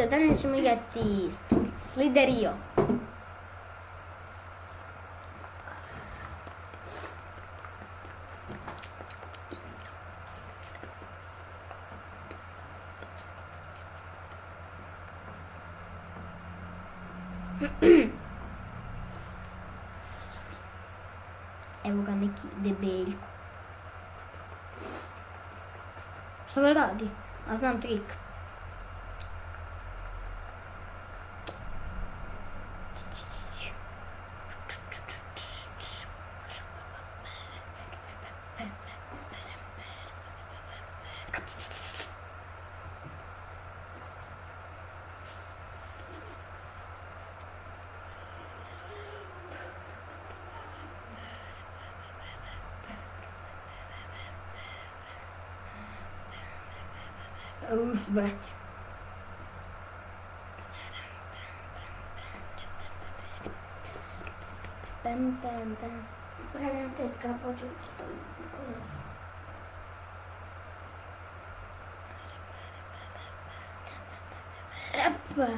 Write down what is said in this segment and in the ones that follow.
danas ćemo igrati Sliderio. Evo ga neki debeljko. Što me radi? A znam trik. Uf, brate. Pam, pam, pam. Kada tetka počeo to. Rapa.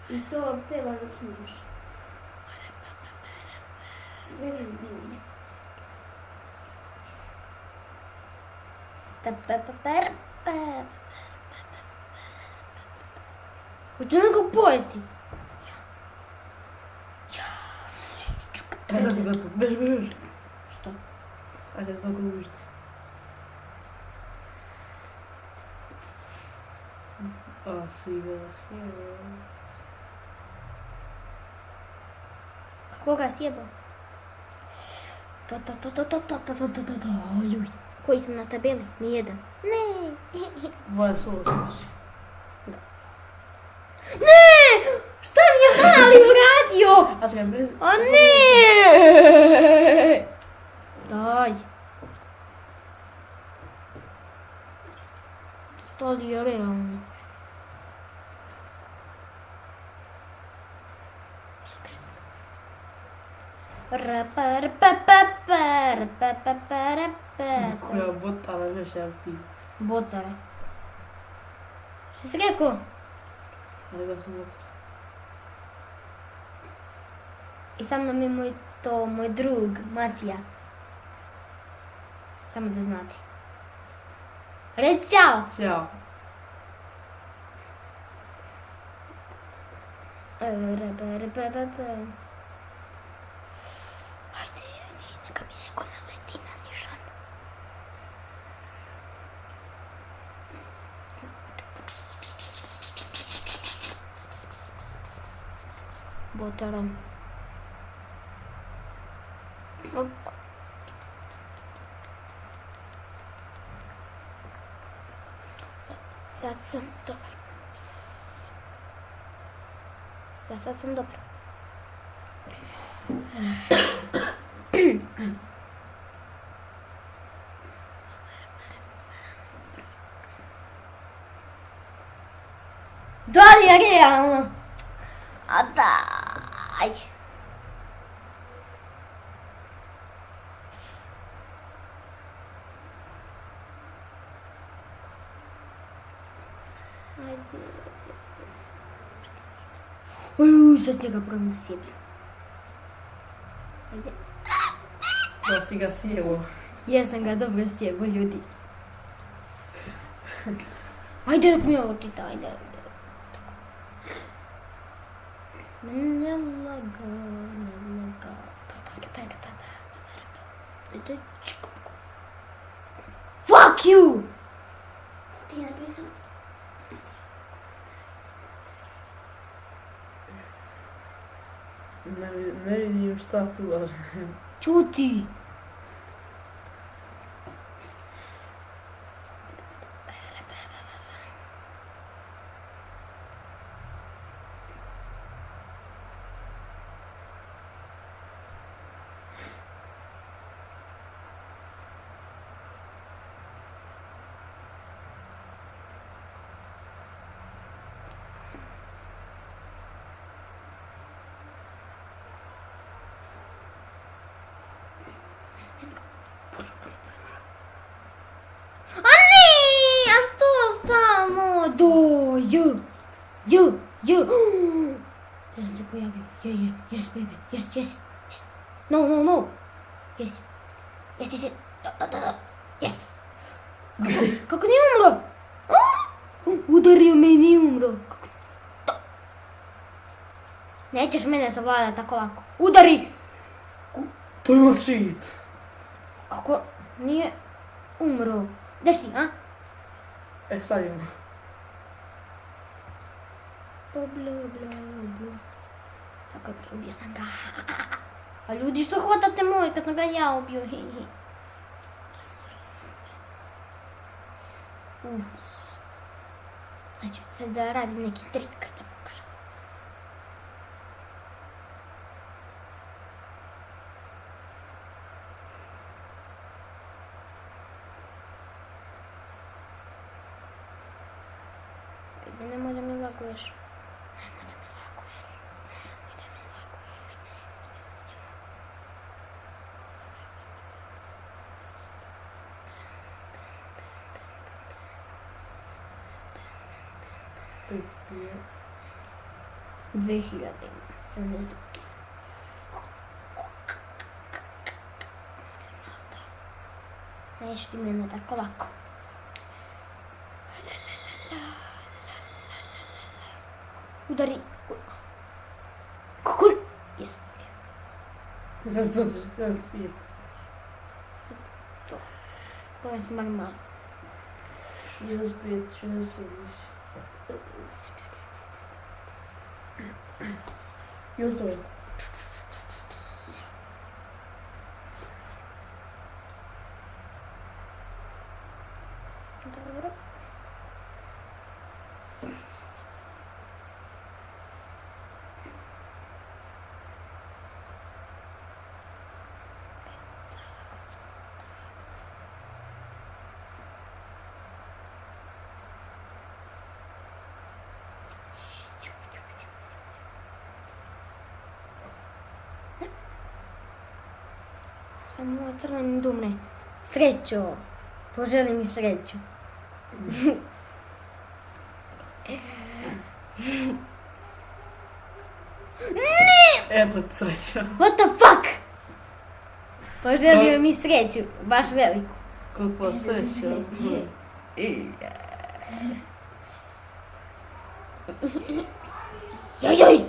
I to peva dok snimeš. Bez snimanja. Hoću neko pojesti. Bež. Što? Ajde, tako užiti. A, sviđa. Koga sjebao? Ljuj. Koji sam na tabeli? Nijedan. Ne. Moja sološnici. Ne! Šta mi je mali uradio? A čekaj, bez... A ne! Daj. To li je realno? Koja botala veš, ti. Botara. Što si rekao? Ali da sam botala. I sa mnom je moj drug, Matija. Samo da znate. Reci čao! Ćao. Ajde, neka mi neko naleti na nišan. Botaram. Opa. Sad sam dobar. Sad sam dobar. Da li je realno? A daj. Ajde. Sad njega pravim da sjebim. Ajde. Da si ga sjelo. Jesam ga dobro sjebo, ljudi. Ajde dok mi ovo čita, ajde. Ne laga. Fuck you! Ti je napisao? Ne vidim šta tu laže. Čuti! baby. Yes, baby. Yes. No. Yes. Da. Yes. Kako nije umro? Udario me i nije umro. Nećeš mene savladati tako lako. Udari! To ima cheat. Kako nije umro? Gdje si, a? Sad ima. Bla. Tako je, ubio sam ga. A ljudi, što hvatate moj kad sam ga ja ubio? Sad ću sad da radim neki trik. Da pokušam. Ajde, nemoj da mi laguješ. To je 2000 sam ne znam. Nećeš ti mene tako lako. Udari. Kako? Jes. Sad što si. Ovo sam bar malo. 65, 66. Još to je. Dobro. Samo moj crveni dumne. Srećo. Poželi mi sreću. Eto sreća. What the fuck? Poželio mi sreću. Baš veliku. Kakva sreća. Joj!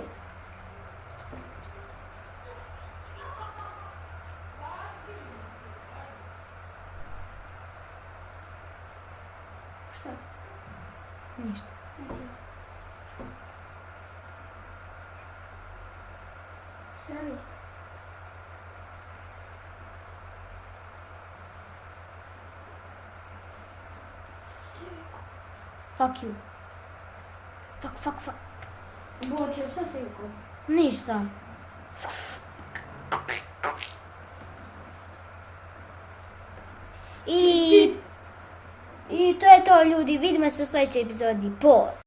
Šta? Ništa. Stavi. Fuck you. Fuck. Boče, šta si rekao? Ništa. I to je to, ljudi. Vidimo se u sljedećoj epizodi. Poz!